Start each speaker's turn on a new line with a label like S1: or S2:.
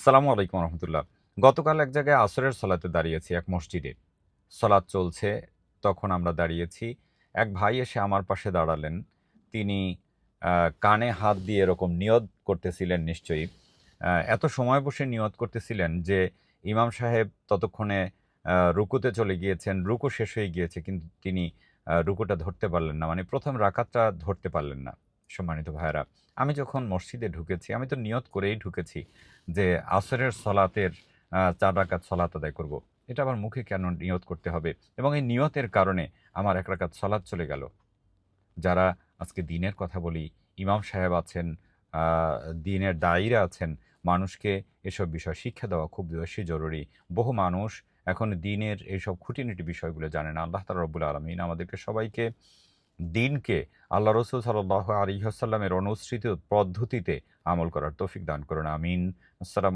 S1: আসসালামু আলাইকুম রহমতুল্লাহ। গতকাল এক জায়গায় আসরের সলাতে দাঁড়িয়েছি এক মসজিদে। সলাত চলছে, তখন আমরা দাঁড়িয়েছি। এক ভাই এসে আমার পাশে দাঁড়ালেন। তিনি আ কানে হাত দিয়ে এরকম নিয়ত করতেছিলেন নিশ্চয়ই। এত সময় বসে নিয়ত করতেছিলেন যে ইমাম সাহেব ততক্ষণে রুকুতে চলে গিয়েছেন। রুকু শেষ হয়ে গিয়েছে কিন্তু তিনি রুকুটা ধরতে পারলেন না। মানে ১ম রাকাতটা ধরতে পারলেন না। সম্মানিত ভাইয়েরা, আমি যখন মসজিদে ঢুকেছি, আমি তো নিয়ত করেই ঢুকেছি যে আসরের সলাতের ৪ রাকাত সলাত আদায় করব। এটা আমার মুখে কেন নিয়ত করতে হবে? এবং এই নিয়তের কারণে আমার ১ রাকাত সলাত চলে গেল। যারা আজকে দ্বীনের কথা বলি, ইমাম সাহেব আছেন, আ দ্বীনের দায়ীরা আছেন, মানুষকে এসব বিষয় শিক্ষা দেওয়া খুব বেশি জরুরি। বহু মানুষ এখন দ্বীনের এইসব খুঁটিনাটি বিষয়গুলো জানে না। আল্লাহ তাআলা রব্বুল আলামিন আমাদেরকে সবাইকে দ্বীনকে আল্লাহ রাসূল সাল্লাল্লাহু আলাইহি ওয়াসাল্লামের অনুসৃত পদ্ধতিতে আমল করার তৌফিক দান করুন। আমিন। আসসালামু